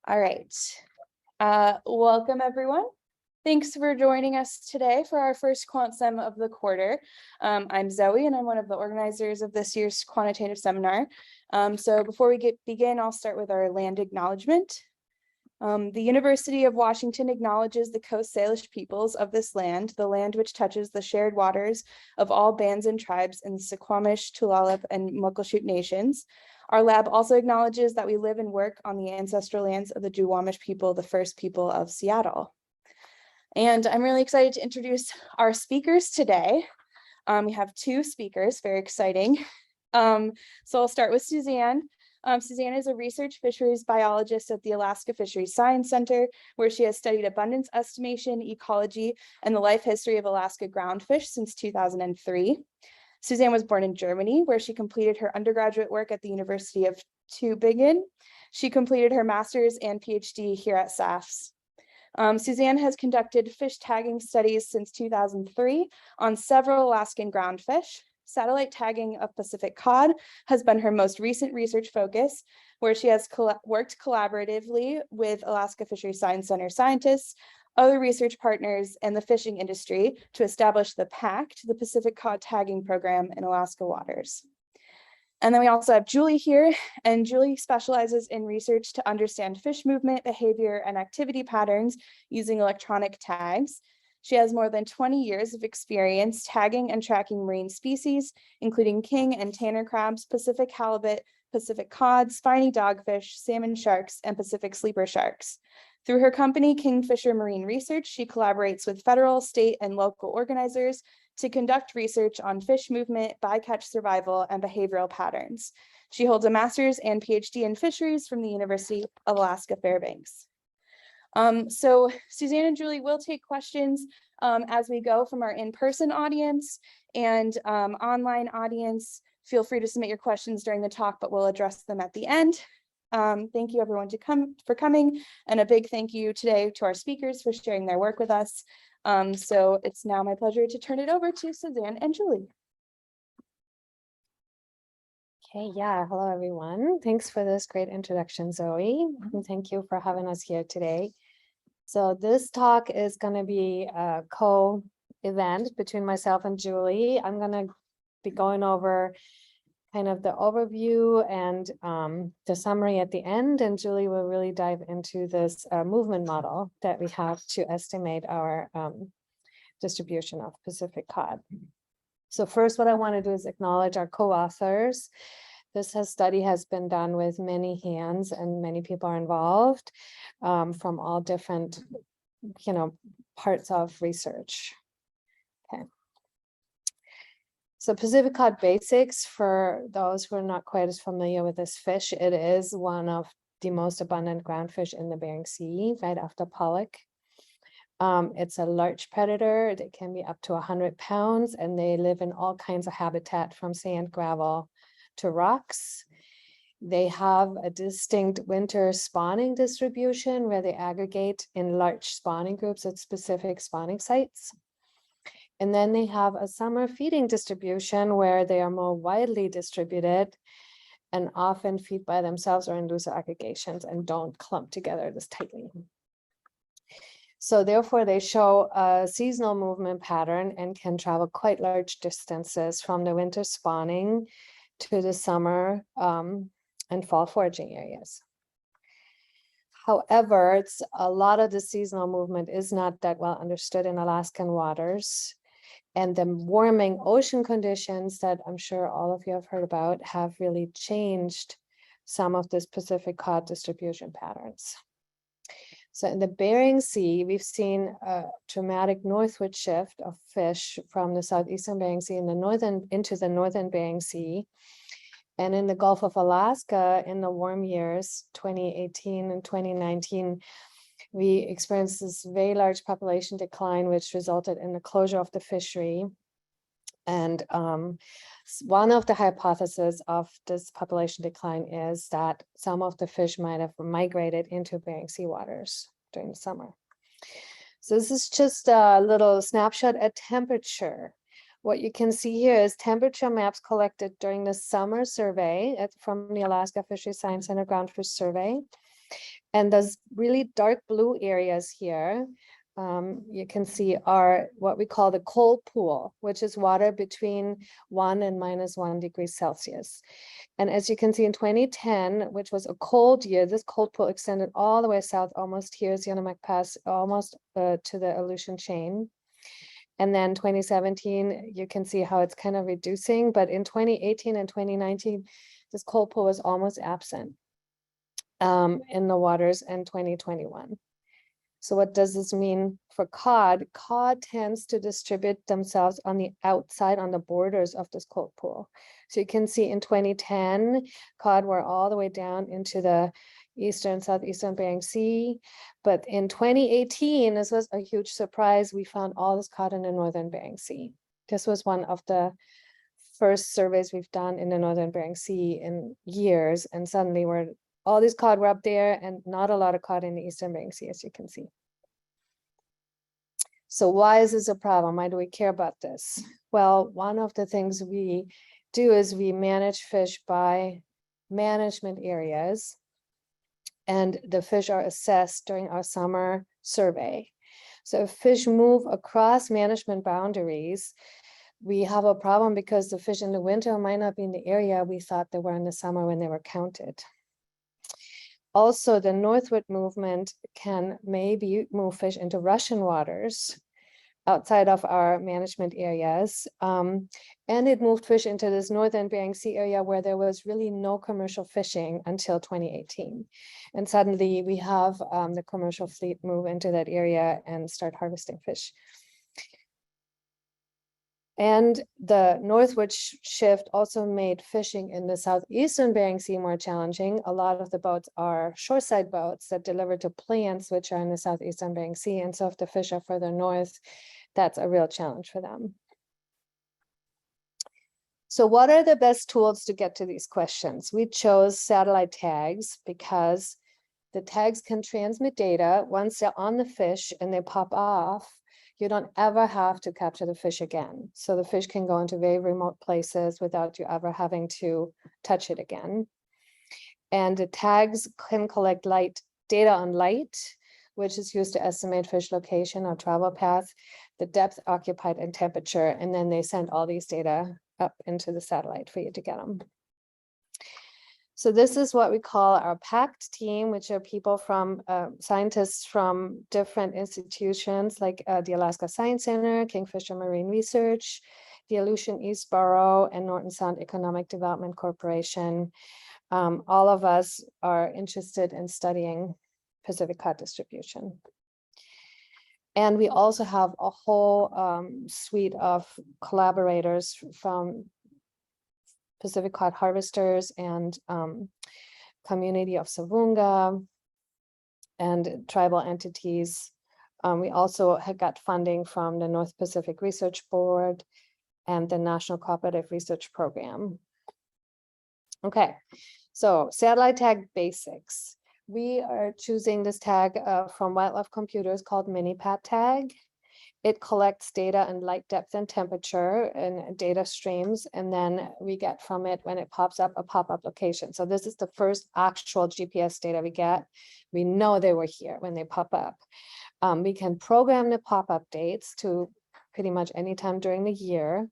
All right. Welcome, everyone. Thanks for joining us today for our first Quant Sem of the quarter. I'm Zoe, and I'm one of the organizers of this year's Quantitative Seminar. So before we begin, I'll start with our land acknowledgement. The University of Washington acknowledges the Coast Salish peoples of this land, the land which touches the shared waters of all bands and tribes in Suquamish, Tulalip, and Muckleshoot nations. Our lab also acknowledges that we live and work on the ancestral lands of the Duwamish people, the first people of Seattle. And I'm really excited to introduce our speakers today. We have two speakers, very exciting. So I'll start with Susanne. Susanne is a research fisheries biologist at the Alaska Fisheries Science Center, where she has studied abundance estimation, ecology, and the life history of Alaska groundfish since 2003. Susanne was born in Germany, where she completed her undergraduate work at the University of Tübingen. She completed her master's and PhD here at SAFS. Susanne has conducted fish tagging studies since 2003 on several Alaskan groundfish. Satellite tagging of Pacific cod has been her most recent research focus, where she has worked collaboratively with Alaska Fisheries Science Center scientists, other research partners, and the fishing industry to establish the PACT, the Pacific Cod Tagging Program in Alaska waters. And then we also have Julie here, and Julie specializes in research to understand fish movement, behavior, and activity patterns using electronic tags. She has more than 20 years of experience tagging and tracking marine species, including king and tanner crabs, Pacific halibut, Pacific cod, spiny dogfish, salmon sharks, and Pacific sleeper sharks. Through her company, Kingfisher Marine Research, she collaborates with federal, state, and local organizers to conduct research on fish movement, bycatch survival, and behavioral patterns. She holds a master's and PhD in fisheries from the University of Alaska Fairbanks. So Susanne and Julie will take questions as we go from our in-person audience and online audience. Feel free to submit your questions during the talk, but we'll address them at the end. Thank you everyone for coming, and a big thank you today to our speakers for sharing their work with us. So it's now my pleasure to turn it over to Susanne and Julie. Okay, yeah, hello everyone. Thanks for this great introduction, Zoe, and thank you for having us here today. So this talk is going to be a co-event between myself and Julie. I'm going to be going over kind of the overview and the summary at the end, and Julie will really dive into this movement model that we have to estimate our distribution of Pacific cod. So first, what I want to do is acknowledge our co-authors. This study has been done with many hands, and many people are involved from all different, parts of research. Okay. So Pacific cod basics, for those who are not quite as familiar with this fish, it is one of the most abundant groundfish in the Bering Sea, right after pollock. It's a large predator. They can be up to 100 pounds, and they live in all kinds of habitat from sand, gravel to rocks. They have a distinct winter spawning distribution where they aggregate in large spawning groups at specific spawning sites. And then they have a summer feeding distribution where they are more widely distributed and often feed by themselves or in loose aggregations and don't clump together this tightly. So therefore, they show a seasonal movement pattern and can travel quite large distances from the winter spawning to the summer and fall foraging areas. However, a lot of the seasonal movement is not that well understood in Alaskan waters. And the warming ocean conditions that I'm sure all of you have heard about have really changed some of this Pacific cod distribution patterns. So in the Bering Sea, we've seen a dramatic northward shift of fish from the southeastern Bering Sea into the northern Bering Sea. And in the Gulf of Alaska, in the warm years, 2018 and 2019, we experienced this very large population decline, which resulted in the closure of the fishery. And one of the hypotheses of this population decline is that some of the fish might have migrated into Bering Sea waters during the summer. So this is just a little snapshot at temperature. What you can see here is temperature maps collected during the summer survey from the Alaska Fisheries Science Center Groundfish Survey. And those really dark blue areas here, you can see are what we call the cold pool, which is water between 1 and -1 degrees Celsius. And as you can see in 2010, which was a cold year, this cold pool extended all the way south, almost here is Juneau AK Pass, almost to the Aleutian chain. And then 2017, you can see how it's kind of reducing, but in 2018 and 2019, this cold pool was almost absent in the waters in 2021. So what does this mean for cod? Cod tends to distribute themselves on the outside, on the borders of this cold pool. So you can see in 2010, cod were all the way down into the eastern, southeastern Bering Sea. But in 2018, this was a huge surprise. We found all this cod in the northern Bering Sea. This was one of the first surveys we've done in the northern Bering Sea in years. And suddenly all these cod were up there and not a lot of cod in the eastern Bering Sea, as you can see. So why is this a problem? Why do we care about this? Well, one of the things we do is we manage fish by management areas, and the fish are assessed during our summer survey. So if fish move across management boundaries, we have a problem because the fish in the winter might not be in the area we thought they were in the summer when they were counted. Also, the northward movement can maybe move fish into Russian waters outside of our management areas. And it moved fish into this northern Bering Sea area where there was really no commercial fishing until 2018. And suddenly we have the commercial fleet move into that area and start harvesting fish. And the northward shift also made fishing in the southeastern Bering Sea more challenging. A lot of the boats are shoreside boats that deliver to plants, which are in the southeastern Bering Sea. And so if the fish are further north, that's a real challenge for them. So what are the best tools to get to these questions? We chose satellite tags because the tags can transmit data. Once they're on the fish and they pop off, you don't ever have to capture the fish again. So the fish can go into very remote places without you ever having to touch it again. And the tags can collect data on light, which is used to estimate fish location or travel path, the depth occupied and temperature, and then they send all these data up into the satellite for you to get them. So this is what we call our PACT team, which are people from scientists from different institutions like the Alaska Science Center, Kingfisher Marine Research, the Aleutian East Borough, and Norton Sound Economic Development Corporation. All of us are interested in studying Pacific cod distribution. And we also have a whole suite of collaborators from Pacific cod harvesters and community of Savunga and tribal entities. We also had got funding from the North Pacific Research Board and the National Cooperative Research Program. Okay, so satellite tag basics. We are choosing this tag from Wildlife Computers called MiniPat tag. It collects data and light depth and temperature and data streams, and then we get from it, when it pops up, a pop-up location. So this is the first actual GPS data we get. We know they were here when they pop up. We can program the pop-up dates to pretty much any time during the year.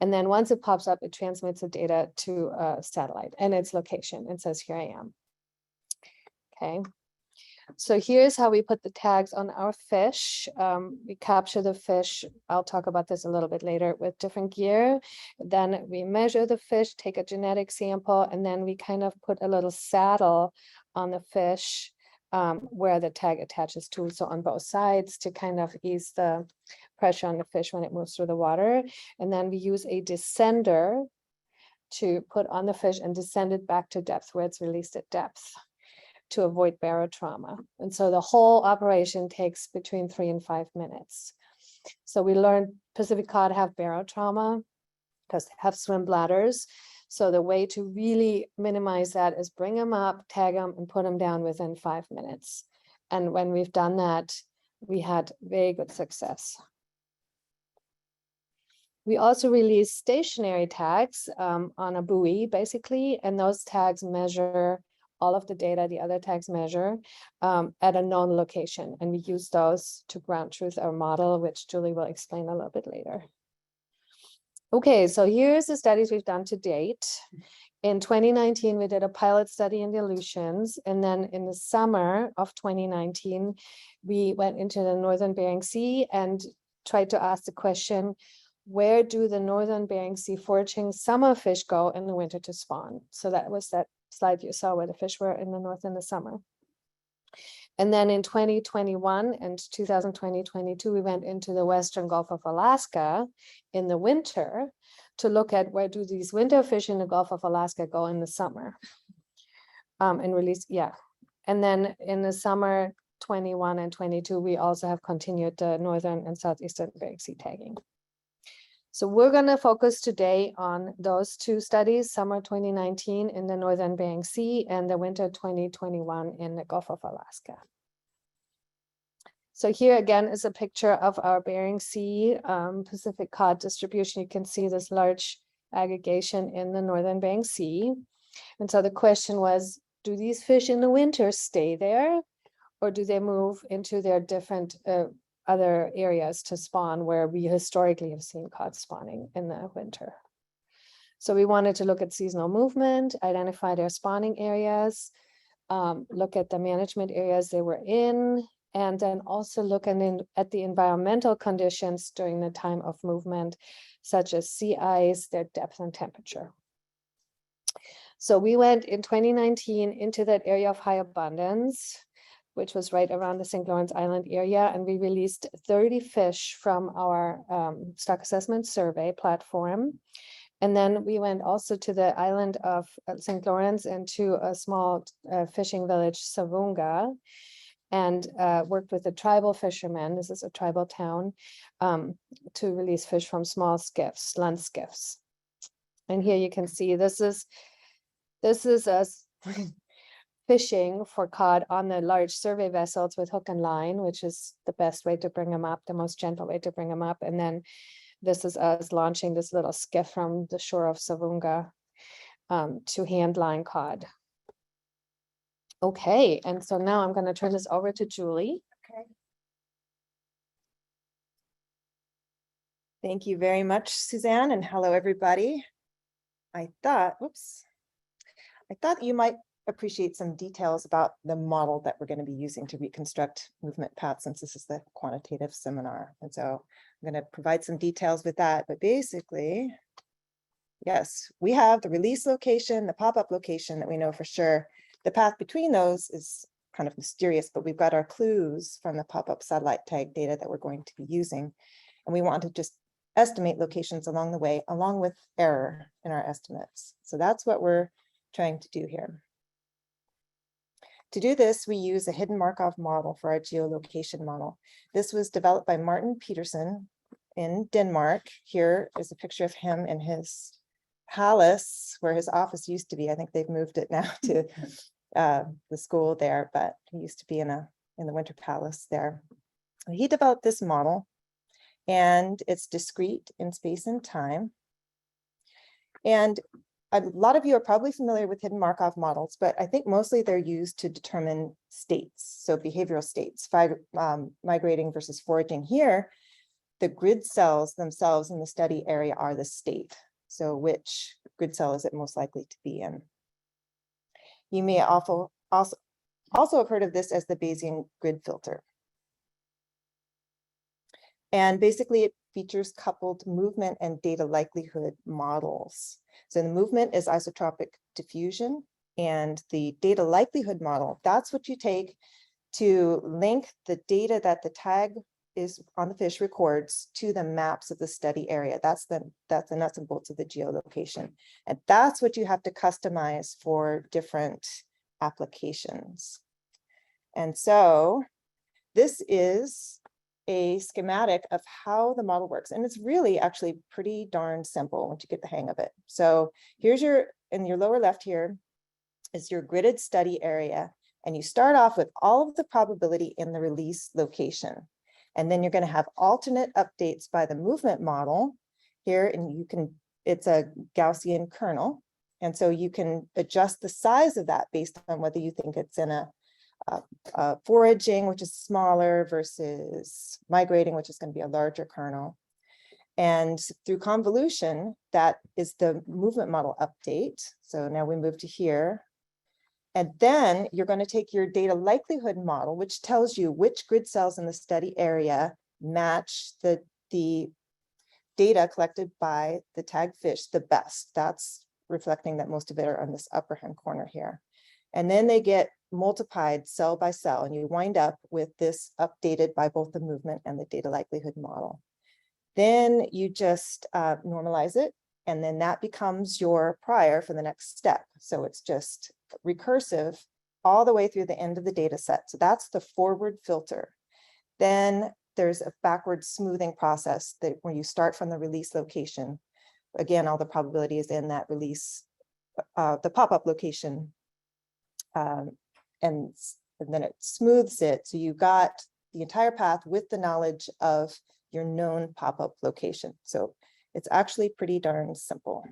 And then once it pops up, it transmits the data to a satellite and its location. It says, here I am. Okay. So here's how we put the tags on our fish. We capture the fish. I'll talk about this a little bit later with different gear. Then we measure the fish, take a genetic sample, and then we kind of put a little saddle on the fish where the tag attaches to, so on both sides, to kind of ease the pressure on the fish when it moves through the water. And then we use a descender to put on the fish and descend it back to depth where it's released at depth, to avoid barotrauma. And so the whole operation takes between 3 and 5 minutes. So we learned Pacific cod have barotrauma because they have swim bladders. So the way to really minimize that is bring them up, tag them, and put them down within 5 minutes. And when we've done that, we had very good success. We also release stationary tags on a buoy, basically, and those tags measure all of the data the other tags measure at a known location. And we use those to ground truth our model, which Julie will explain a little bit later. Okay, so here's the studies we've done to date. In 2019, we did a pilot study in the Aleutians, and then in the summer of 2019, we went into the Northern Bering Sea and tried to ask the question, where do the Northern Bering Sea foraging summer fish go in the winter to spawn? So that was that slide you saw where the fish were in the north in the summer. And then in 2021 and 2022, we went into the Western Gulf of Alaska in the winter to look at where do these winter fish in the Gulf of Alaska go in the summer and release, yeah. And then in the summer 21 and 22, we also have continued the Northern and Southeastern Bering Sea tagging. So we're going to focus today on those two studies, summer 2019 in the Northern Bering Sea and the winter 2021 in the Gulf of Alaska. So here again is a picture of our Bering Sea Pacific cod distribution. You can see this large aggregation in the Northern Bering Sea. And so the question was, do these fish in the winter stay there, or do they move into their different other areas to spawn where we historically have seen cod spawning in the winter? So we wanted to look at seasonal movement, identify their spawning areas, look at the management areas they were in, and then also look at the environmental conditions during the time of movement, such as sea ice, their depth and temperature. So we went in 2019 into that area of high abundance, which was right around the St. Lawrence Island area, and we released 30 fish from our stock assessment survey platform. And then we went also to the island of St. Lawrence and to a small fishing village, Savunga, and worked with the tribal fishermen. This is a tribal town, to release fish from small skiffs, land skiffs. And here you can see this is us fishing for cod on the large survey vessels with hook and line, which is the best way to bring them up, the most gentle way to bring them up. And then this is us launching this little skiff from the shore of Savunga to hand line cod. Okay, and so now I'm going to turn this over to Julie. Okay. Thank you very much, Suzanne, and hello, everybody. I thought you might appreciate some details about the model that we're going to be using to reconstruct movement paths, since this is the quantitative seminar. And so I'm going to provide some details with that. But basically, yes, we have the release location, the pop-up location that we know for sure. The path between those is kind of mysterious, but we've got our clues from the pop-up satellite tag data that we're going to be using. And we want to just estimate locations along the way, along with error in our estimates. So that's what we're trying to do here. To do this, we use a hidden Markov model for our geolocation model. This was developed by Martin Peterson in Denmark. Here is a picture of him in his palace where his office used to be. I think they've moved it now to the school there, but he used to be in the Winter Palace there. He developed this model, and it's discrete in space and time. And a lot of you are probably familiar with hidden Markov models, but I think mostly they're used to determine states, so behavioral states, migrating versus foraging. Here, the grid cells themselves in the study area are the state. So which grid cell is it most likely to be in? You may also have heard of this as the Bayesian grid filter. And basically it features coupled movement and data likelihood models. So the movement is isotropic diffusion, and the data likelihood model, that's what you take to link the data that the tag is on the fish records to the maps of the study area. That's the nuts and bolts of the geolocation. And that's what you have to customize for different applications. And so this is a schematic of how the model works. And it's really actually pretty darn simple once you get the hang of it. So here's in your lower left here is your gridded study area. And you start off with all of the probability in the release location. And then you're going to have alternate updates by the movement model here. And it's a Gaussian kernel. And so you can adjust the size of that based on whether you think it's in a foraging, which is smaller, versus migrating, which is going to be a larger kernel. And through convolution, that is the movement model update. So now we move to here. And then you're going to take your data likelihood model, which tells you which grid cells in the study area match the data collected by the tagged fish the best. That's reflecting that most of it are on this upper hand corner here. And then they get multiplied cell by cell, and you wind up with this updated by both the movement and the data likelihood model. Then you just normalize it, and then that becomes your prior for the next step. So it's just recursive all the way through the end of the data set. So that's the forward filter. Then there's a backward smoothing process that where you start from the release location. Again, all the probability is in that release, the pop-up location. And then it smooths it. So you got the entire path with the knowledge of your known pop-up location. So it's actually pretty darn simple.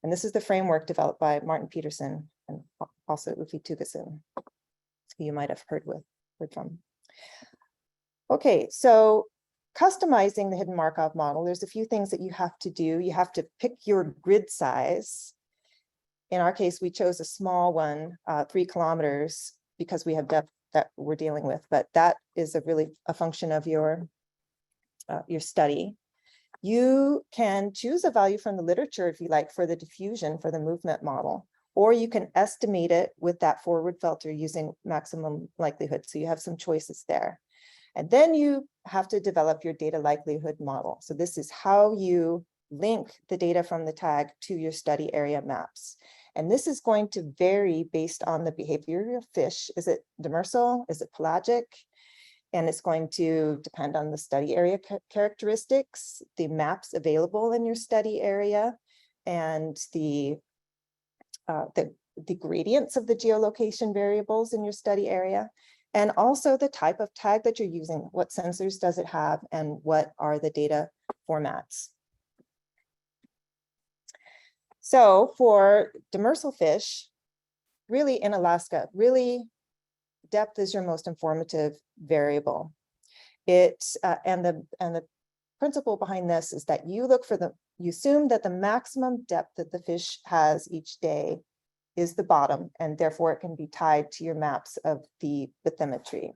And this is the framework developed by Martin Peterson and also Ufi Tugason, who you might have heard from. Okay, so customizing the hidden Markov model, there's a few things that you have to do. You have to pick your grid size. In our case, we chose a small one, 3 kilometers, because we have depth that we're dealing with, but that is really a function of your study. You can choose a value from the literature if you like for the diffusion for the movement model, or you can estimate it with that forward filter using maximum likelihood. So you have some choices there. And then you have to develop your data likelihood model. So this is how you link the data from the tag to your study area maps. And this is going to vary based on the behavior of fish. Is it demersal? Is it pelagic? And it's going to depend on the study area characteristics, the maps available in your study area, and the gradients of the geolocation variables in your study area, and also the type of tag that you're using. What sensors does it have, and what are the data formats? So for demersal fish, really in Alaska, really depth is your most informative variable. And the principle behind this is that you assume that the maximum depth that the fish has each day is the bottom, and therefore it can be tied to your maps of the bathymetry.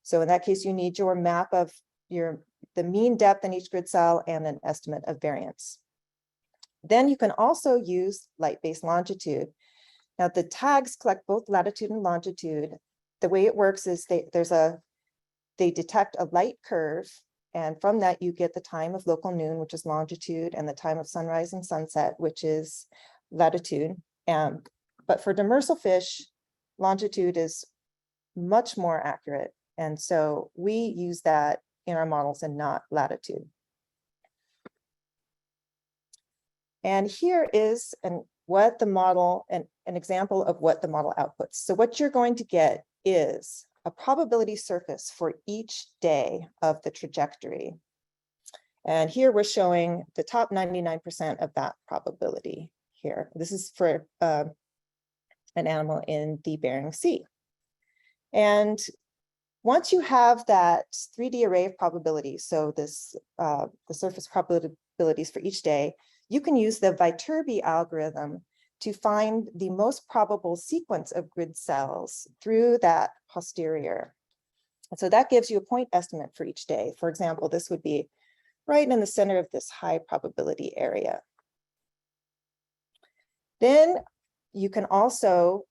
So in that case, you need your map of the mean depth in each grid cell and an estimate of variance. Then you can also use light-based longitude. Now the tags collect both latitude and longitude. The way it works is they detect a light curve, and from that you get the time of local noon, which is longitude, and the time of sunrise and sunset, which is latitude. But for demersal fish, longitude is much more accurate. And so we use that in our models and not latitude. And here is an example of what the model outputs. So what you're going to get is a probability surface for each day of the trajectory. And here we're showing the top 99% of that probability here. This is for an animal in the Bering Sea. And once you have that 3D array of probabilities, so this the surface probabilities for each day, you can use the Viterbi algorithm to find the most probable sequence of grid cells through that posterior. And so that gives you a point estimate for each day. For example, this would be right in the center of this high probability area. Then you can also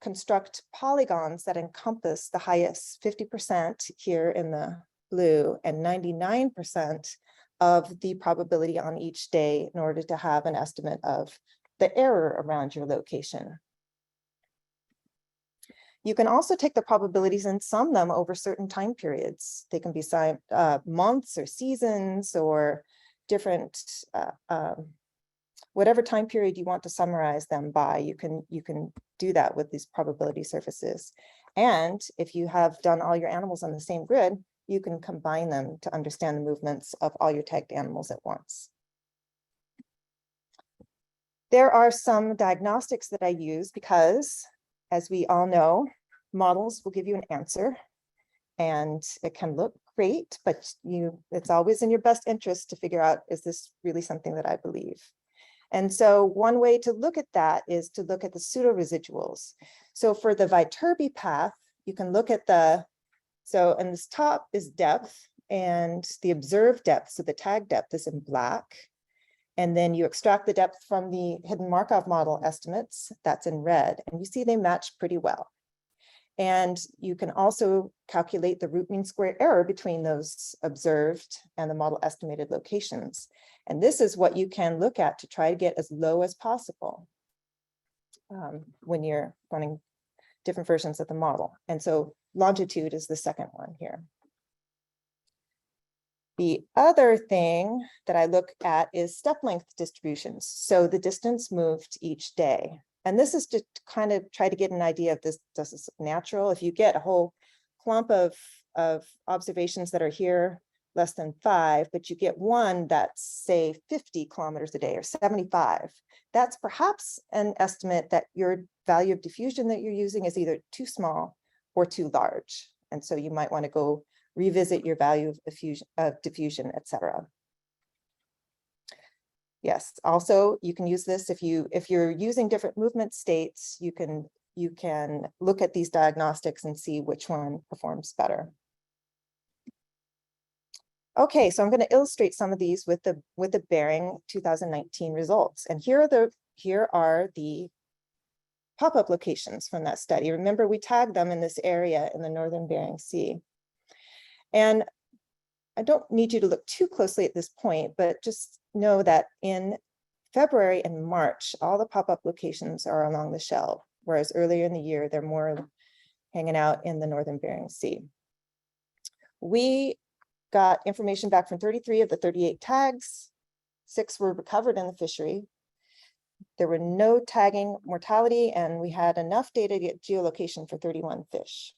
construct polygons that encompass the highest 50% here in the blue and 99% of the probability on each day in order to have an estimate of the error around your location. You can also take the probabilities and sum them over certain time periods. They can be months or seasons or different, whatever time period you want to summarize them by, you can do that with these probability surfaces. And if you have done all your animals on the same grid, you can combine them to understand the movements of all your tagged animals at once. There are some diagnostics that I use because, as we all know, models will give you an answer and it can look great, but it's always in your best interest to figure out, is this really something that I believe? And so one way to look at that is to look at the pseudo-residuals. So for the Viterbi path, you can look at and this top is depth and the observed depth, so the tag depth is in black. And then you extract the depth from the hidden Markov model estimates, that's in red, and you see they match pretty well. And you can also calculate the root mean square error between those observed and the model estimated locations. And this is what you can look at to try to get as low as possible when you're running different versions of the model. And so longitude is the second one here. The other thing that I look at is step length distributions. So the distance moved each day. And this is to kind of try to get an idea of this, does this look natural? If you get a whole clump of observations that are here less than 5, but you get one that's say 50 kilometers a day or 75, that's perhaps an estimate that your value of diffusion that you're using is either too small or too large. And so you might want to go revisit your value of diffusion, et cetera. Yes, also you can use this if you're using different movement states, you can look at these diagnostics and see which one performs better. Okay, so I'm going to illustrate some of these with the Bering 2019 results. And here are the pop-up locations from that study. Remember, we tagged them in this area in the northern Bering Sea. And I don't need you to look too closely at this point, but just know that in February and March, all the pop-up locations are along the shelf, whereas earlier in the year, they're more hanging out in the northern Bering Sea. We got information back from 33 of the 38 tags. 6 were recovered in the fishery. There were no tagging mortality, and we had enough data to get geolocation for 31 fish.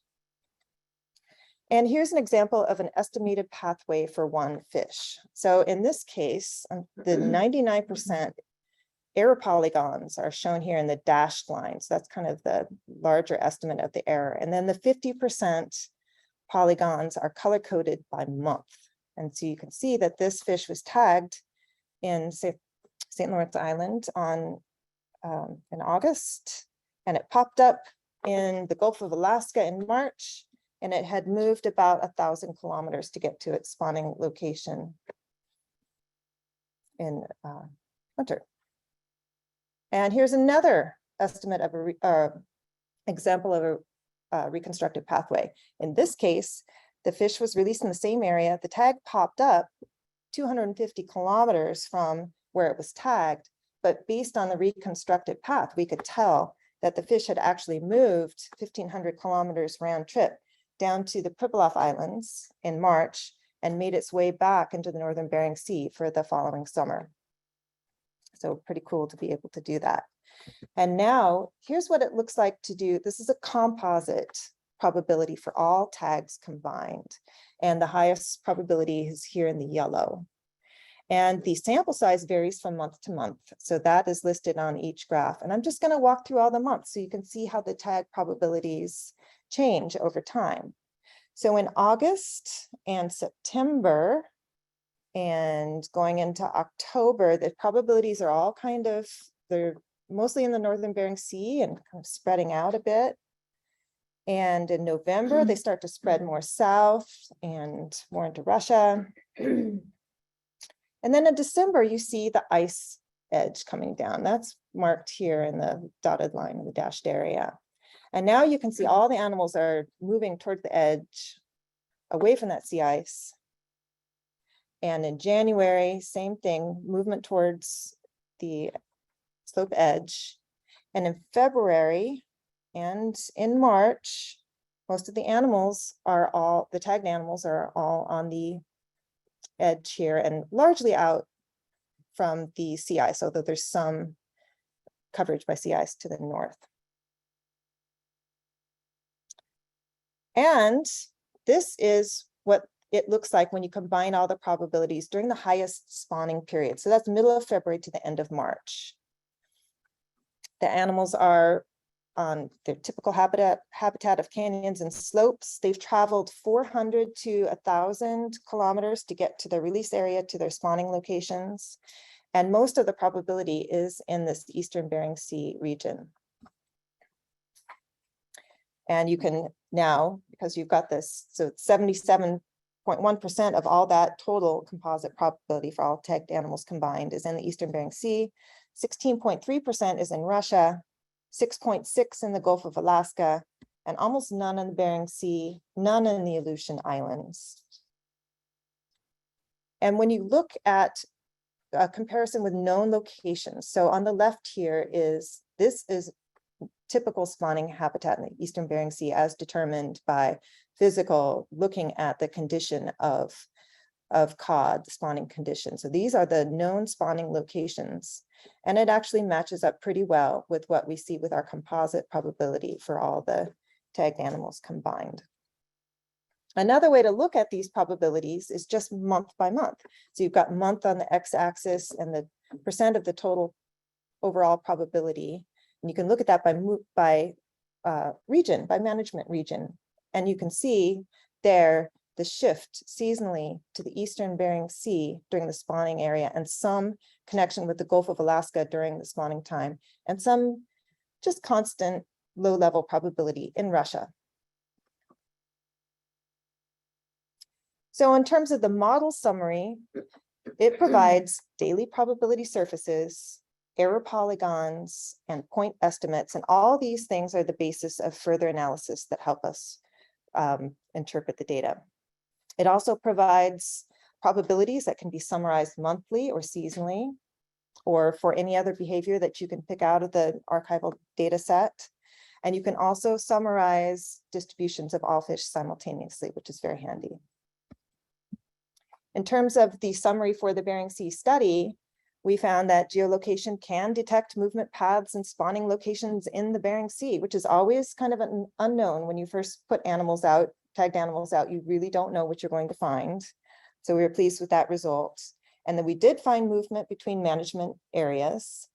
And here's an example of an estimated pathway for one fish. So in this case, the 99% error polygons are shown here in the dashed line. So that's kind of the larger estimate of the error. And then the 50% polygons are color-coded by month. And so you can see that this fish was tagged in St. Lawrence Island in August, and it popped up in the Gulf of Alaska in March, and it had moved about 1,000 kilometers to get to its spawning location in winter. And here's another estimate of example of a reconstructed pathway. In this case, the fish was released in the same area. The tag popped up 250 kilometers from where it was tagged, but based on the reconstructed path, we could tell that the fish had actually moved 1,500 kilometers round trip down to the Pribilof Islands in March and made its way back into the northern Bering Sea for the following summer. So pretty cool to be able to do that. And now here's what it looks like to do. This is a composite probability for all tags combined. And the highest probability is here in the yellow. And the sample size varies from month to month. So that is listed on each graph. And I'm just going to walk through all the months so you can see how the tag probabilities change over time. So in August and September and going into October, the probabilities are all they're mostly in the northern Bering Sea and kind of spreading out a bit. And in November, they start to spread more south and more into Russia. And then in December, you see the ice edge coming down. That's marked here in the dotted line in the dashed area. And now you can see all the animals are moving toward the edge, away from that sea ice. And in January, same thing, movement towards the slope edge. And in February and in March, most of the animals the tagged animals are all on the edge here and largely out from the sea ice, although there's some coverage by sea ice to the north. And this is what it looks like when you combine all the probabilities during the highest spawning period. So that's middle of February to the end of March. The animals are on their typical habitat of canyons and slopes. They've traveled 400 to 1,000 kilometers to get to their release area, to their spawning locations. And most of the probability is in this Eastern Bering Sea region. And you can now, because you've got this, so 77.1% of all that total composite probability for all tagged animals combined is in the Eastern Bering Sea. 16.3% is in Russia, 6.6% in the Gulf of Alaska, and almost none in the Bering Sea, none in the Aleutian Islands. And when you look at a comparison with known locations, so on the left here is, this is typical spawning habitat in the Eastern Bering Sea as determined by physical, looking at the condition of cod, the spawning conditions. So these are the known spawning locations. And it actually matches up pretty well with what we see with our composite probability for all the tagged animals combined. Another way to look at these probabilities is just month by month. So you've got month on the x-axis and the percent of the total overall probability. And you can look at that by region, by management region. And you can see there the shift seasonally to the Eastern Bering Sea during the spawning area, and some connection with the Gulf of Alaska during the spawning time, and some just constant low-level probability in Russia. So in terms of the model summary, it provides daily probability surfaces, error polygons, and point estimates, and all these things are the basis of further analysis that help us interpret the data. It also provides probabilities that can be summarized monthly or seasonally, or for any other behavior that you can pick out of the archival data set. And you can also summarize distributions of all fish simultaneously, which is very handy. In terms of the summary for the Bering Sea study, we found that geolocation can detect movement paths and spawning locations in the Bering Sea, which is always kind of an unknown. When you first put animals out, tagged animals out, you really don't know what you're going to find. So we were pleased with that result. And then we did find movement between management areas,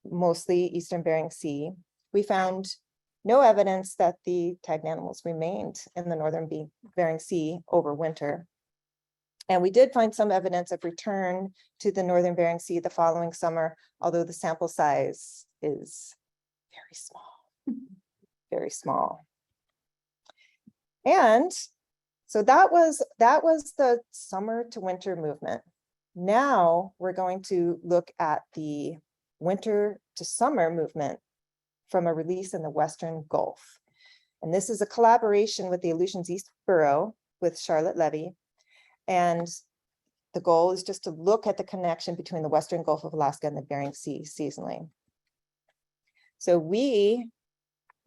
mostly Eastern Bering Sea. We found no evidence that the tagged animals remained in the Northern Bering Sea over winter. And we did find some evidence of return to the Northern Bering Sea the following summer, although the sample size is very small, very small. And so that was the summer to winter movement. Now we're going to look at the winter to summer movement from a release in the Western Gulf. And this is a collaboration with the Aleutians East Bureau with Charlotte Levy. And the goal is just to look at the connection between the Western Gulf of Alaska and the Bering Sea seasonally. So we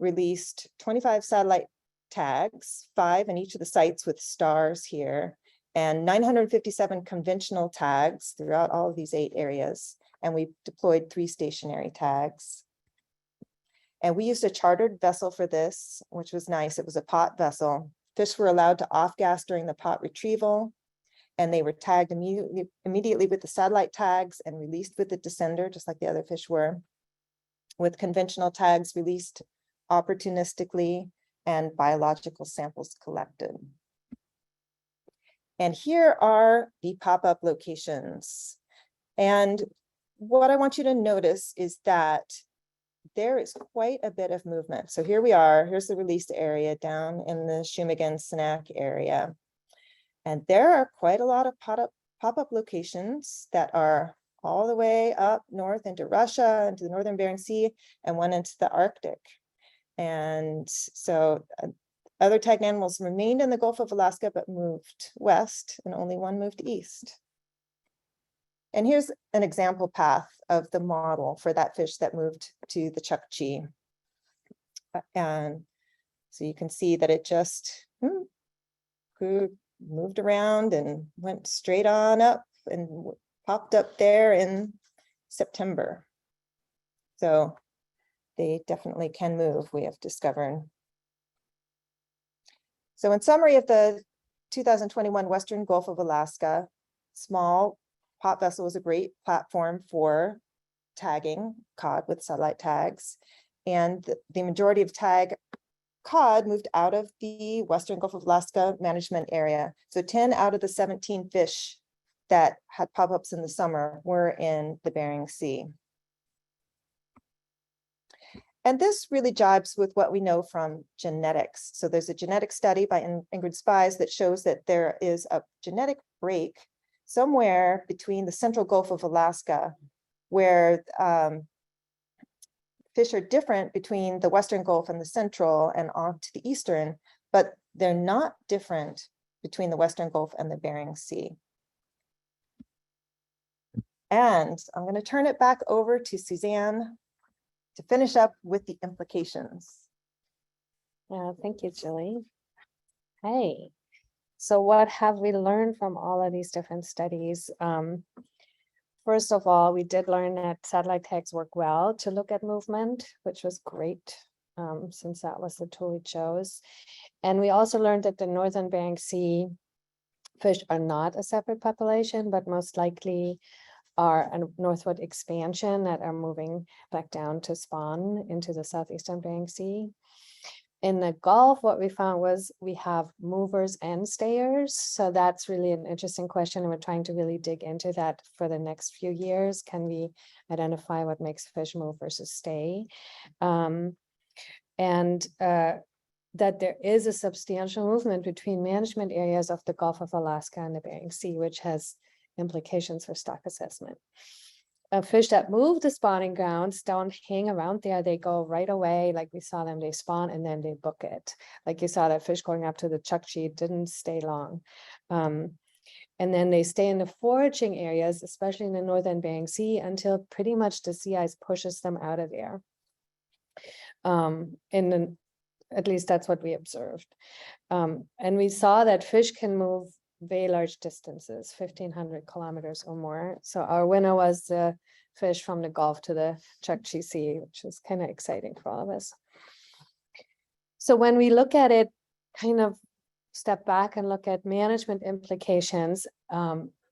released 25 satellite tags, 5 in each of the sites with stars here, and 957 conventional tags throughout all of these 8 areas. And we deployed 3 stationary tags. And we used a chartered vessel for this, which was nice. It was a pot vessel. Fish were allowed to off-gas during the pot retrieval, and they were tagged immediately with the satellite tags and released with the descender, just like the other fish were, with conventional tags released opportunistically and biological samples collected. And here are the pop-up locations. And what I want you to notice is that there is quite a bit of movement. So here we are, here's the released area down in the Shumagan-Sanak area. And there are quite a lot of pop-up locations that are all the way up north into Russia, into the Northern Bering Sea, and one into the Arctic. And so other tagged animals remained in the Gulf of Alaska, but moved west, and only one moved east. And here's an example path of the model for that fish that moved to the Chukchi. And so you can see that it just moved around and went straight on up and popped up there in September. So they definitely can move, we have discovered. So in summary of the 2021 Western Gulf of Alaska, small pot vessel was a great platform for tagging cod with satellite tags. And the majority of tag cod moved out of the Western Gulf of Alaska management area. So 10 out of the 17 fish that had pop-ups in the summer were in the Bering Sea. And this really jibes with what we know from genetics. So there's a genetic study by Ingrid Spies that shows that there is a genetic break somewhere between the central Gulf of Alaska, where fish are different between the Western Gulf and the central and on to the eastern, but they're not different between the Western Gulf and the Bering Sea. And I'm going to turn it back over to Susanne to finish up with the implications. Thank you, Julie. Hey, so what have we learned from all of these different studies? First of all, we did learn that satellite tags work well to look at movement, which was great, since that was the tool we chose. And we also learned that the Northern Bering Sea fish are not a separate population, but most likely are a northward expansion that are moving back down to spawn into the southeastern Bering Sea. In the Gulf, what we found was we have movers and stayers. So that's really an interesting question. And we're trying to really dig into that for the next few years. Can we identify what makes fish move versus stay? That there is a substantial movement between management areas of the Gulf of Alaska and the Bering Sea, which has implications for stock assessment. Fish that move to spawning grounds don't hang around there. They go right away. Like we saw them, they spawn and then they book it. Like you saw that fish going up to the Chukchi didn't stay long. And then they stay in the foraging areas, especially in the Northern Bering Sea, until pretty much the sea ice pushes them out of there. At least that's what we observed. And we saw that fish can move very large distances, 1,500 kilometers or more. So our winner was the fish from the Gulf to the Chukchi Sea, which is kind of exciting for all of us. So when we look at it, kind of step back and look at management implications,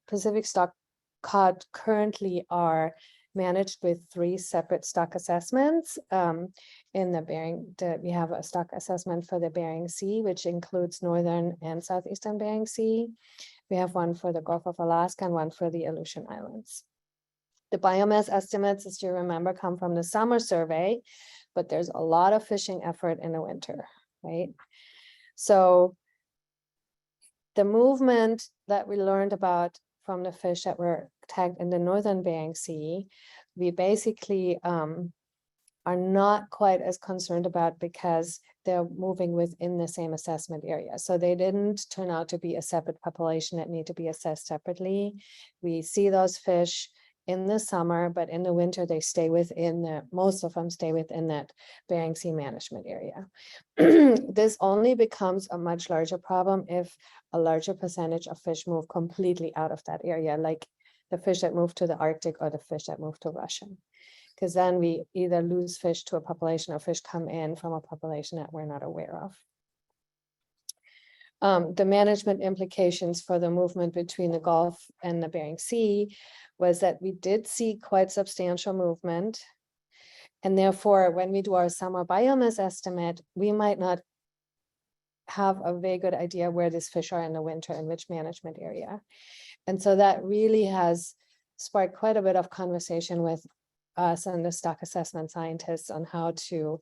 Pacific stock cod currently are managed with 3 separate stock assessments. In the Bering, we have a stock assessment for the Bering Sea, which includes northern and southeastern Bering Sea. We have one for the Gulf of Alaska and one for the Aleutian Islands. The biomass estimates, as you remember, come from the summer survey, but there's a lot of fishing effort in the winter, right? So the movement that we learned about from the fish that were tagged in the northern Bering Sea, we basically are not quite as concerned about because they're moving within the same assessment area. So they didn't turn out to be a separate population that need to be assessed separately. We see those fish in the summer, but in the winter they stay within most of them stay within that Bering Sea management area. This only becomes a much larger problem if a larger percentage of fish move completely out of that area, like the fish that move to the Arctic or the fish that move to Russia. Because then we either lose fish to a population or fish come in from a population that we're not aware of. The management implications for the movement between the Gulf and the Bering Sea was that we did see quite substantial movement. And therefore, when we do our summer biomass estimate, we might not have a very good idea where these fish are in the winter and which management area. And so that really has sparked quite a bit of conversation with us and the stock assessment scientists on how to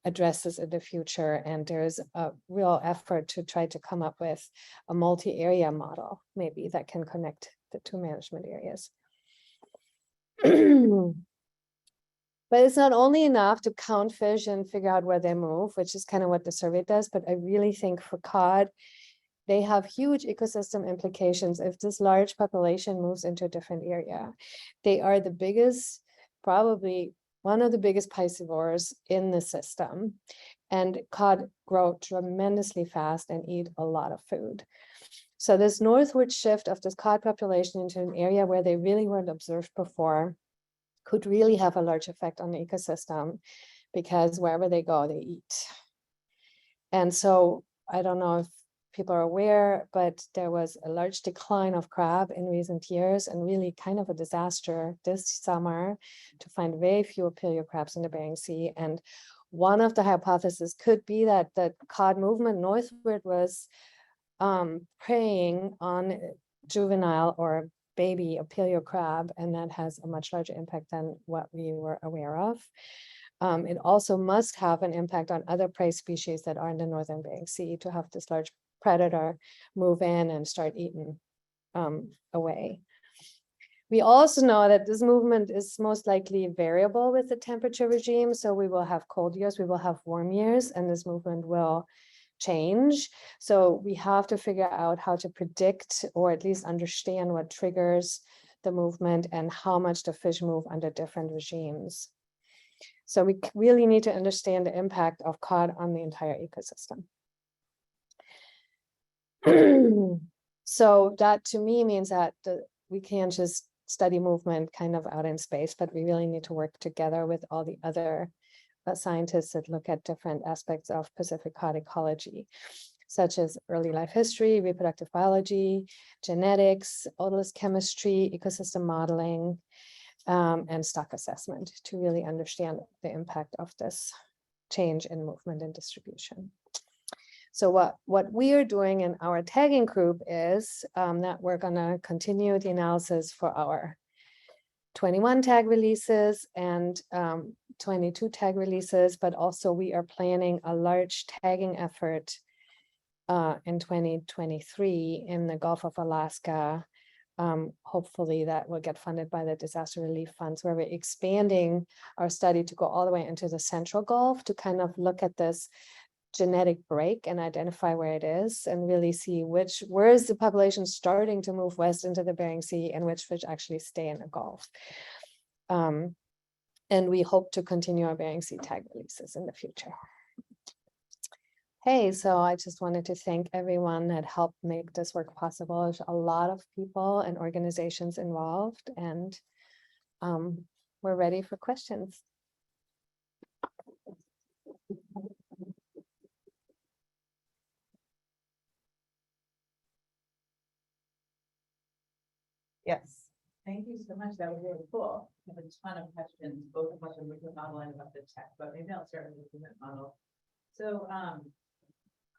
address this in the future. And there's a real effort to try to come up with a multi-area model, maybe, that can connect the 2 management areas. But it's not only enough to count fish and figure out where they move, which is kind of what the survey does, but I really think for cod, they have huge ecosystem implications if this large population moves into a different area. They are the biggest, probably one of the biggest piscivores in the system, and cod grow tremendously fast and eat a lot of food. So this northward shift of this cod population into an area where they really weren't observed before could really have a large effect on the ecosystem, because wherever they go, they eat. And so I don't know if people are aware, but there was a large decline of crab in recent years and really kind of a disaster this summer to find very few paleo crabs in the Bering Sea. And one of the hypotheses could be that the cod movement northward was preying on juvenile or baby paleo crab, and that has a much larger impact than what we were aware of. It also must have an impact on other prey species that are in the northern Bering Sea to have this large predator move in and start eating away. We also know that this movement is most likely variable with the temperature regime. So we will have cold years, we will have warm years, and this movement will change. So we have to figure out how to predict or at least understand what triggers the movement and how much the fish move under different regimes. So we really need to understand the impact of cod on the entire ecosystem. So that to me means that we can't just study movement kind of out in space, but we really need to work together with all the other scientists that look at different aspects of Pacific cod ecology, such as early life history, reproductive biology, genetics, odorless chemistry, ecosystem modeling, and stock assessment to really understand the impact of this change in movement and distribution. So what we are doing in our tagging group is that we're going to continue the analysis for our 21 tag releases and 22 tag releases, but also we are planning a large tagging effort in 2023 in the Gulf of Alaska. Hopefully that will get funded by the disaster relief funds, where we're expanding our study to go all the way into the Central Gulf to kind of look at this genetic break and identify where it is and really see where is the population starting to move west into the Bering Sea and which fish actually stay in the Gulf. And we hope to continue our Bering Sea tag releases in the future. Hey, so I just wanted to thank everyone that helped make this work possible. There's a lot of people and organizations involved, and we're ready for questions. Yes. Thank you so much. That was really cool. I have a ton of questions, both about the movement model and about the tech, but maybe I'll start with the movement model. So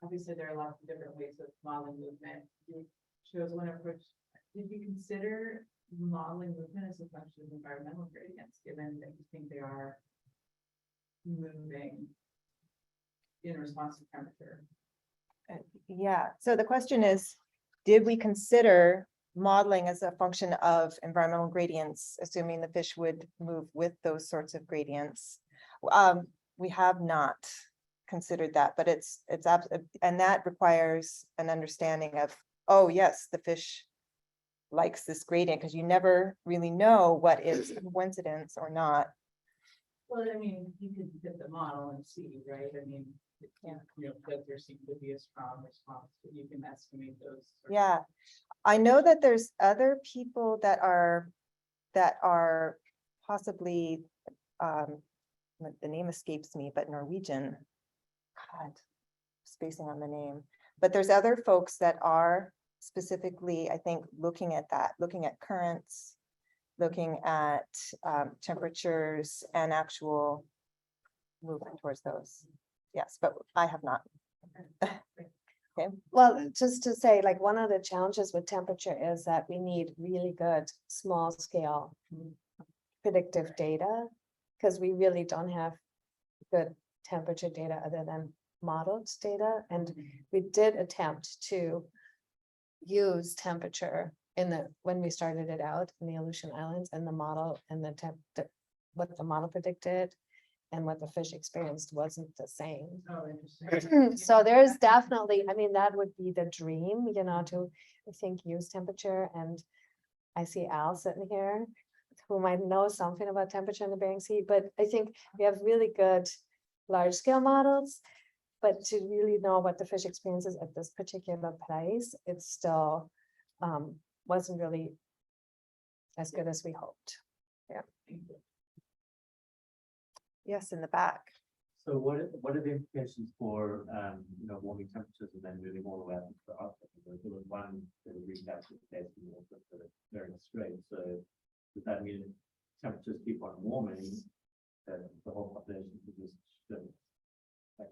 obviously there are lots of different ways of modeling movement. You chose one approach. Did you consider modeling movement as a function of environmental gradients, given that you think they are moving in response to temperature? Yeah, so the question is, did we consider modeling as a function of environmental gradients, assuming the fish would move with those sorts of gradients? We have not considered that, but and that requires an understanding of, oh yes, the fish likes this gradient, because you never really know what is a coincidence or not. Well, I mean, you could fit the model and see, right? I mean, yeah, you know, that there seems to be a strong response, but you can estimate those. Yeah, I know that there's other people that are possibly, the name escapes me, but Norwegian. God, spacing on the name. But there's other folks that are specifically, I think, looking at that, looking at currents, looking at temperatures and actual movement towards those. Yes, but I have not. Okay. Well, just to say, like, one of the challenges with temperature is that we need really good small scale predictive data, because we really don't have good temperature data other than modeled data. And we did attempt to use temperature when we started it out in the Aleutian Islands, and the model and what the model predicted and what the fish experienced wasn't the same. Oh, interesting. So there's definitely, I mean, that would be the dream, you know, to, I think, use temperature. And I see Al sitting here who might know something about temperature in the Bering Sea, but I think we have really good large scale models, but to really know what the fish experiences at this particular place, it still wasn't really as good as we hoped. Yeah. Yes, in the back. So what are the implications for, warming temperatures and then moving all the way up into the Arctic? There was one that recaptured case in the North of the Bering Strait. So does that mean if temperatures keep on warming, that the whole population could just shift?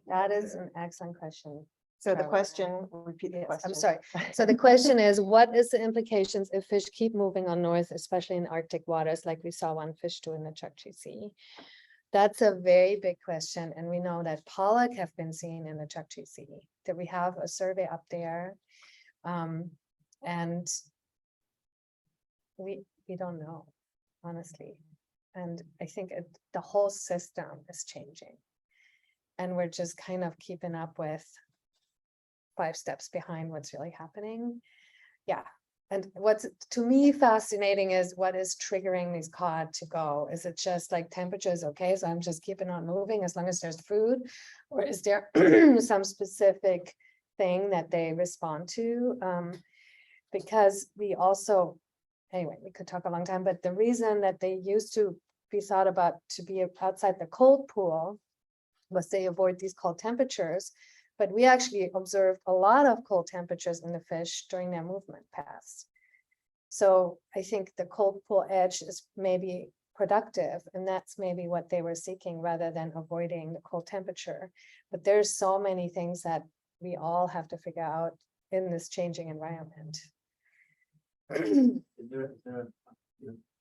That is an excellent question. So the Carla. question, repeat the Yes, question. I'm sorry. So the question is, what is the implications if fish keep moving on north, especially in Arctic waters, like we saw one fish do in the Chukchi Sea? That's a very big question, and we know that pollock have been seen in the Chukchi Sea, that we have a survey up there. And we don't know, honestly. And I think the whole system is changing. And we're just kind of keeping up with 5 steps behind what's really happening. Yeah. And what's to me fascinating is what is triggering these cod to go. Is it just like temperatures? Okay, so I'm just keeping on moving as long as there's food, or is there some specific thing that they respond to? Because we also, anyway, we could talk a long time, but the reason that they used to be thought about to be outside the cold pool was they avoid these cold temperatures. But we actually observed a lot of cold temperatures in the fish during their movement paths. So I think the cold pool edge is maybe productive, and that's maybe what they were seeking rather than avoiding the cold temperature. But there's so many things that we all have to figure out in this changing environment.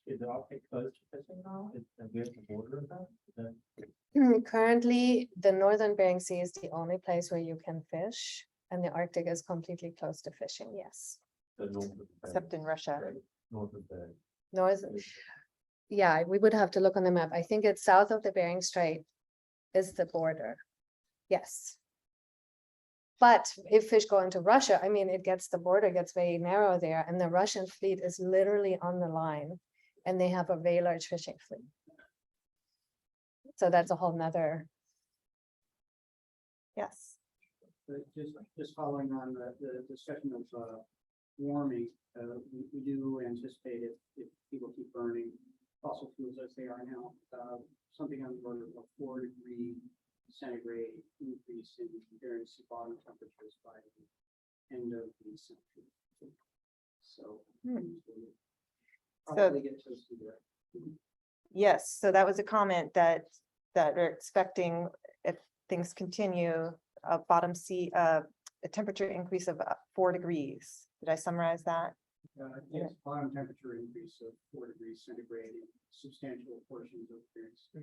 Is the Arctic closed to fishing now? Is there the border of that? Currently, the northern Bering Sea is the only place where you can fish, and the Arctic is completely closed to fishing. Yes, So north of the Except in Russia. north of the. north. Yeah, we would have to look on the map. I think it's south of the Bering Strait is the border. Yes. But if fish go into Russia, I mean, the border gets very narrow there, and the Russian fleet is literally on the line, and they have a very large fishing fleet. So that's a whole nother. Yes. Just following on the discussion of warming, we do anticipate if people keep burning fossil fuels as they are now, something on the order of a 4-degree centigrade increase in Bering Sea bottom temperatures by the end of the century. So probably get close to that. Yes, so that was a comment that we're expecting, if things continue, a bottom sea, a temperature increase of 4 degrees. Did I summarize that? Yes, bottom temperature increase of 4 degrees centigrade in substantial portions of Bering Sea.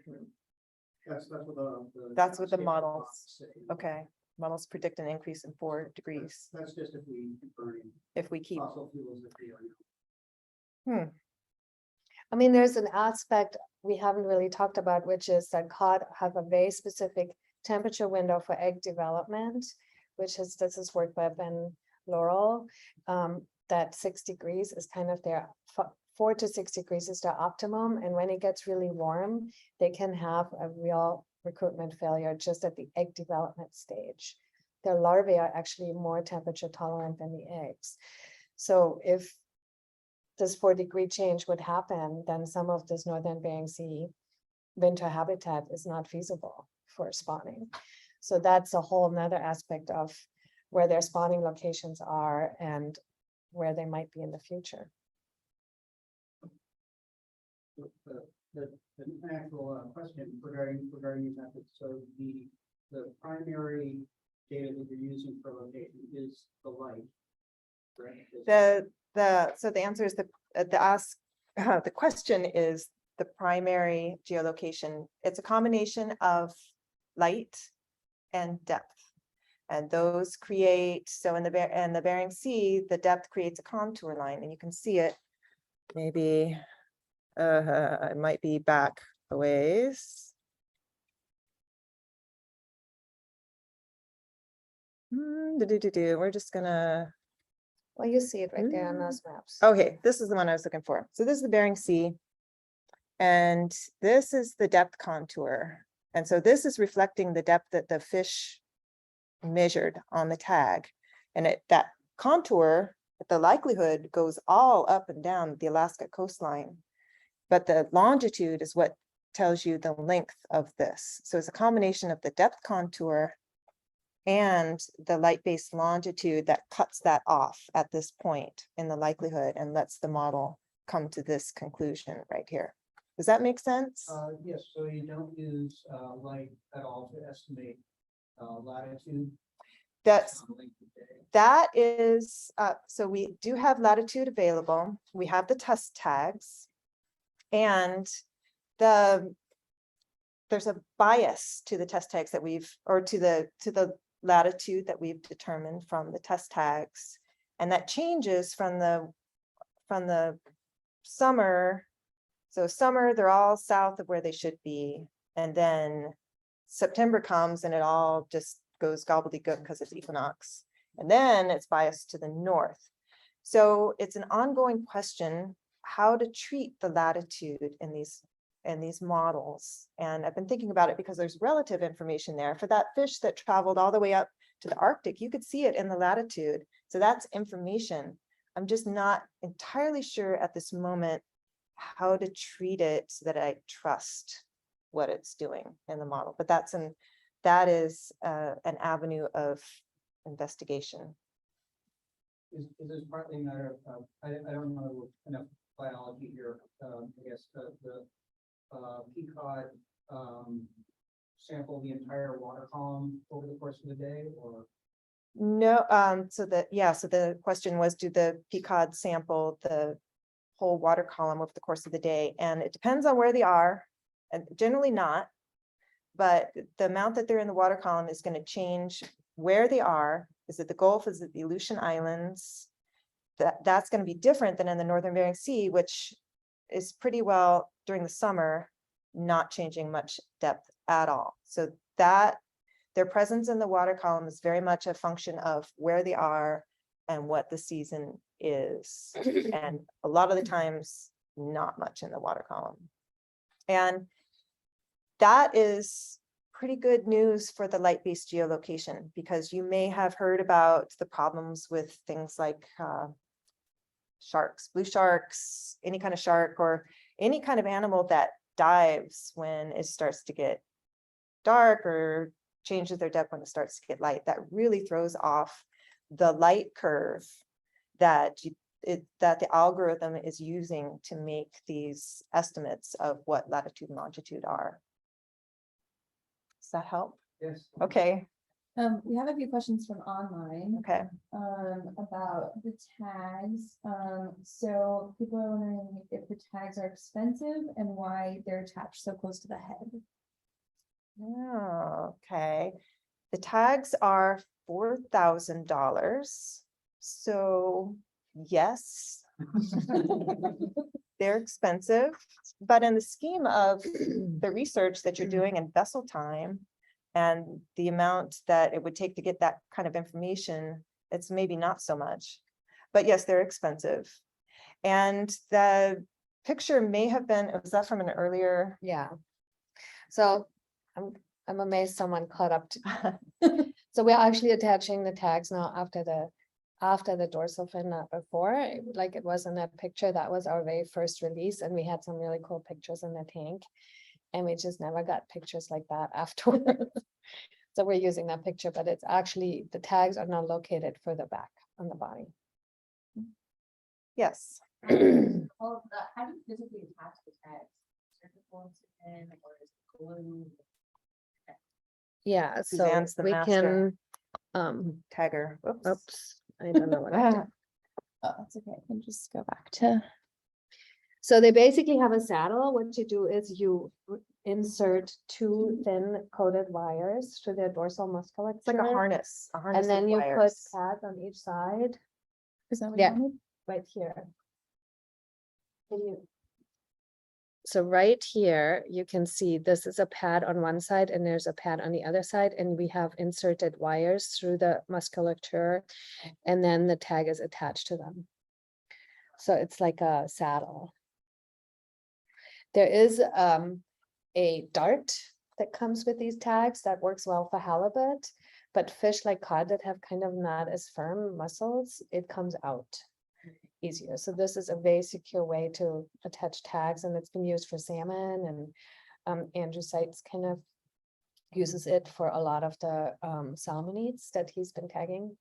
That's what the models say. Okay, models predict an increase in 4 degrees That's just if we keep burning if we keep. fossil fuels that they are now. I mean, there's an aspect we haven't really talked about, which is that cod have a very specific temperature window for egg development, this is work by Ben Laurel, that 6 degrees is kind of their 4 to 6 degrees is their optimum. And when it gets really warm, they can have a real recruitment failure just at the egg development stage. Their larvae are actually more temperature tolerant than the eggs. So if this 4-degree change would happen, then some of this northern Bering Sea winter habitat is not feasible for spawning. So that's a whole nother aspect of where their spawning locations are and where they might be in the future. The actual question regarding these methods. So the primary data that you're using for location is the light, right? So the answer is the question is the primary geolocation. It's a combination of light and depth. And those create, so in the Bering Sea, the depth creates a contour line, and you can see it. Maybe it might be back a ways. We're just gonna. Well, you see it right there on those maps. Okay, this is the one I was looking for. So this is the Bering Sea. And this is the depth contour. And so this is reflecting the depth that the fish measured on the tag. And that contour, the likelihood goes all up and down the Alaska coastline. But the longitude is what tells you the length of this. So it's a combination of the depth contour and the light-based longitude that cuts that off at this point in the likelihood and lets the model come to this conclusion right here. Does that make sense? Yes, so you don't use light at all to estimate latitude. That's, on length of day. that is, so we do have latitude available. We have the test tags. And there's a bias to the test tags that we've, or to the latitude that we've determined from the test tags. And that changes from the summer. So summer, they're all south of where they should be. And then September comes and it all just goes gobbledygook because it's equinox. And then it's biased to the north. So it's an ongoing question how to treat the latitude in these models. And I've been thinking about it because there's relative information there. For that fish that traveled all the way up to the Arctic, you could see it in the latitude. So that's information. I'm just not entirely sure at this moment how to treat it so that I trust what it's doing in the model. But that is an avenue of investigation. Is this partly a matter of, I don't know enough biology here, I guess the peacock sample the entire water column over the course of the day, or? No, so the question was, do the peacock sample the whole water column over the course of the day? And it depends on where they are, and generally not. But the amount that they're in the water column is going to change where they are. Is it the Gulf? Is it the Aleutian Islands? That's going to be different than in the Northern Bering Sea, which is pretty well during the summer, not changing much depth at all. So that their presence in the water column is very much a function of where they are and what the season is. And a lot of the times, not much in the water column. And that is pretty good news for the light-based geolocation, because you may have heard about the problems with things like sharks, blue sharks, any kind of shark, or any kind of animal that dives when it starts to get dark or changes their depth when it starts to get light. That really throws off the light curve that the algorithm is using to make these estimates of what latitude and longitude are. Does that help? Yes. Okay, We have a few questions from online. okay. About the tags. So people are wondering if the tags are expensive and why they're attached so close to the head. Oh, okay. The tags are $4,000. So yes, they're expensive, but in the scheme of the research that you're doing in vessel time and the amount that it would take to get that kind of information, it's maybe not so much. But yes, they're expensive. And the picture may have been, was that from an earlier? Yeah. So I'm amazed someone caught up to. So we're actually attaching the tags now after the dorsal fin, not before. Like it was in that picture, that was our very first release, and we had some really cool pictures in the tank. And we just never got pictures like that afterwards. So we're using that picture, but it's actually, the tags are now located further back on the body. Yes. How do you physically attach the tags? Or is it glue? Yeah, so Suzanne's the we master. can, Tagger. Whoops. oops, I don't know what I did. Oh, that's okay. I can just go back to. So they basically have a saddle. What you do is you insert two thin coated wires to their dorsal musculature. It's like a harness. And then with you put wires. pads on each side, Is that what Yeah. you wanted? right here. So right here, you can see this is a pad on one side and there's a pad on the other side, and we have inserted wires through the musculature, and then the tag is attached to them. So it's like a saddle. There is a dart that comes with these tags that works well for halibut, but fish like cod that have kind of not as firm muscles, it comes out easier. So this is a very secure way to attach tags, and it's been used for salmon and Andrew Seitz kind of uses it for a lot of the salmonids that he's been tagging.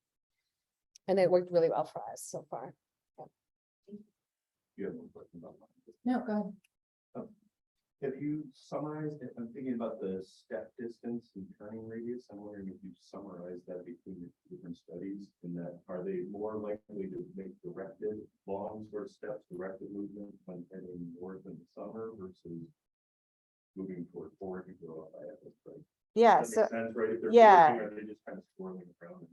And it worked really well for us so far. You have one question about that. No, go ahead. Have you summarized, if I'm thinking about the step distance and turning radius, I'm wondering if you summarized that between the different studies, and that are they more likely to make directed long sort of steps, directed movement when heading north in the summer versus moving toward forward to go up by it, right? Yeah, Does so, that make sense, right? If they're yeah. moving, are they just kind of swirling around?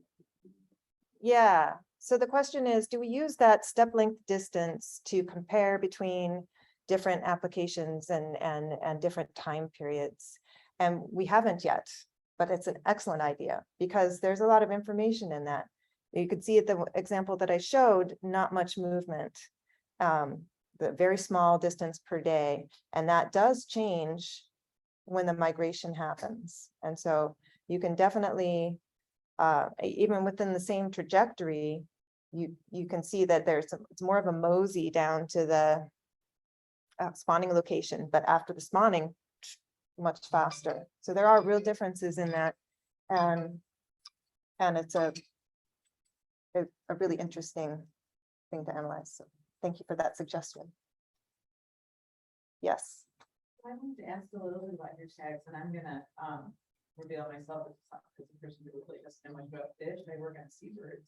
yeah. So the question is, do we use that step length distance to compare between different applications and different time periods? And we haven't yet, but it's an excellent idea because there's a lot of information in that. You could see at the example that I showed, not much movement, the very small distance per day, and that does change when the migration happens. And so you can definitely, even within the same trajectory, you can see that it's more of a mosey down to the spawning location, but after the spawning, much faster. So there are real differences in that. And it's a really interesting thing to analyze. So thank you for that suggestion. Yes. I wanted to ask a little bit about your tags, and I'm gonna reveal myself as a person who really doesn't know much about fish. I work on seabirds.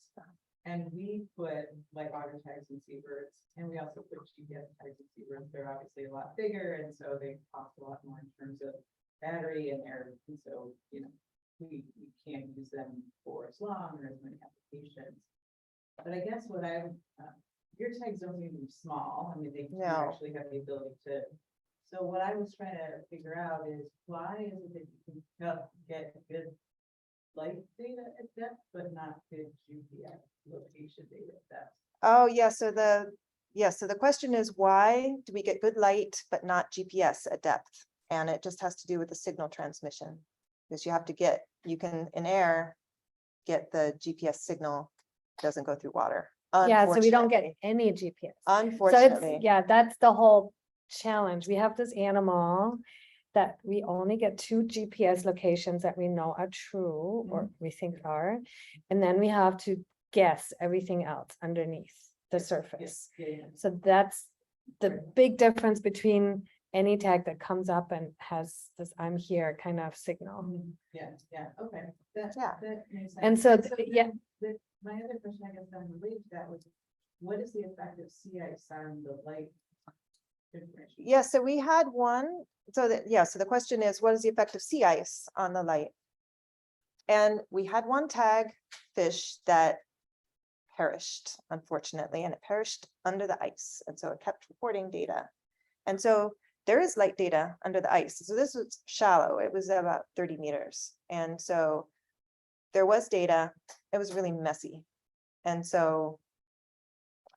And we put light water tags in seabirds, and we also put GPS tags in seabirds. They're obviously a lot bigger, and so they cost a lot more in terms of battery and air. And so, you know, we can't use them for as long or as many applications. But I guess what your tags don't seem to be small. I mean, they do No. actually have the ability to. So what I was trying to figure out is why is it that you can get good light data at depth, but not good GPS location data at depth? Oh, yeah. So the question is, why do we get good light but not GPS at depth? And it just has to do with the signal transmission, because you can in air get the GPS signal, doesn't go through water. Yeah, so we don't get unfortunately. any GPS. So Unfortunately. it's, yeah, that's the whole challenge. We have this animal that we only get 2 GPS locations that we know are true or we think are. And then we have to guess everything else underneath the surface. Yeah. So that's the big difference between any tag that comes up and has this "I'm here" kind of signal. Yeah, okay. Yeah. That makes sense. And so, then yeah. My other question, I guess, on related to that was, what is the effect of sea ice on the light differentiation? Yeah, so we had one, so the question is, what is the effect of sea ice on the light? And we had one tag fish that perished, unfortunately, and it perished under the ice. And so it kept reporting data. And so there is light data under the ice. So this was shallow. It was about 30 meters. And so there was data. It was really messy. And so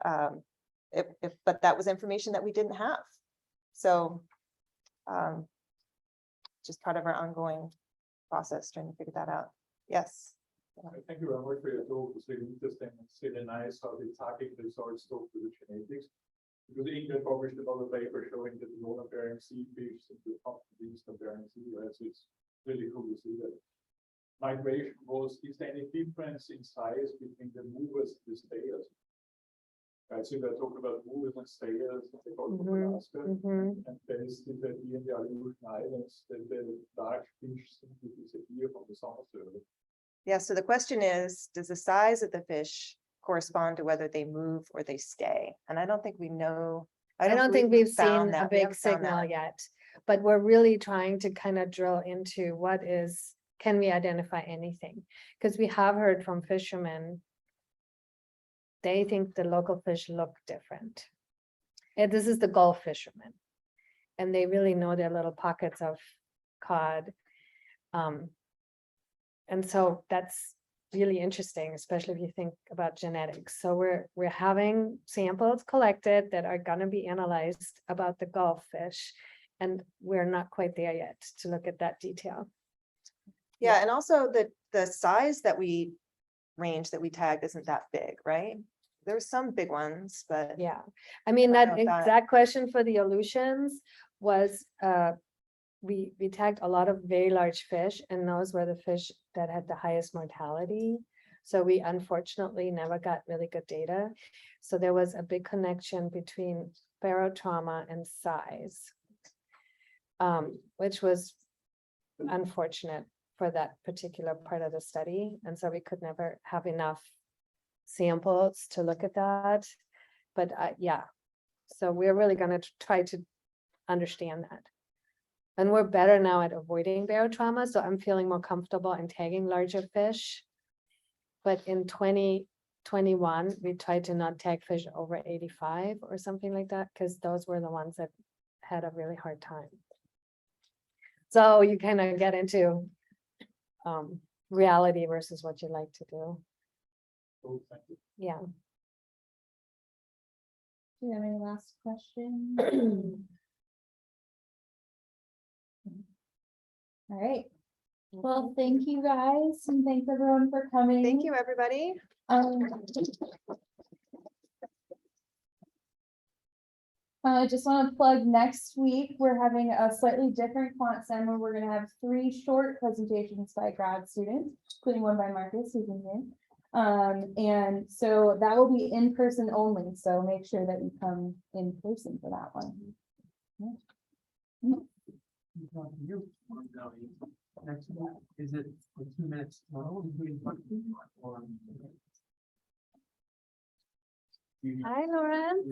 but that was information that we didn't have. So just part of our ongoing process, trying to figure that out. Yes. Thank you very much for your talk. It's really interesting. It's really nice how the tagging results talk to the genetics. Because England published another paper showing that the northern Bering Sea fish seem to come to the eastern Bering Sea, right? So it's really cool to see that. Migration is there any difference in size between the movers and the stayers? Right, so we're talking about movers and stayers, they call it Alaska, and then is the idea in the Aleutian Islands that the large fish seem to disappear from the summer survey. Yeah, so the question is, does the size of the fish correspond to whether they move or they stay? And I don't think we know. I don't think we've seen found a that. We big haven't found signal that. yet, but we're really trying to kind of drill into can we identify anything? Because we have heard from fishermen, they think the local fish look different. And this is the Gulf fishermen. And they really know their little pockets of cod. And so that's really interesting, especially if you think about genetics. So we're having samples collected that are going to be analyzed about the Gulf fish, and we're not quite there yet to look at that detail. Yeah, and also the size that we tagged isn't that big, right? There's some big ones, but Yeah, I mean, I that don't know if that- exact question for the Aleutians was we tagged a lot of very large fish, and those were the fish that had the highest mortality. So we unfortunately never got really good data. So there was a big connection between barotrauma and size, which was unfortunate for that particular part of the study. And so we could never have enough samples to look at that. But yeah, so we're really going to try to understand that. And we're better now at avoiding barotrauma, so I'm feeling more comfortable in tagging larger fish. But in 2021, we tried to not tag fish over 85 or something like that, because those were the ones that had a really hard time. So you kind of get into reality versus what you like to do. Cool, thank you. Yeah. Do you have any last questions? All right. Well, thank you guys, and thanks everyone for coming. Thank you, everybody. I just want to plug next week, we're having a slightly different quant sem where we're going to have 3 short presentations by grad students, including one by Marcus, who's in here. And so that will be in person only. So make sure that you come in person for that one. Next one, is it for 2 minutes? Hi, Lauren.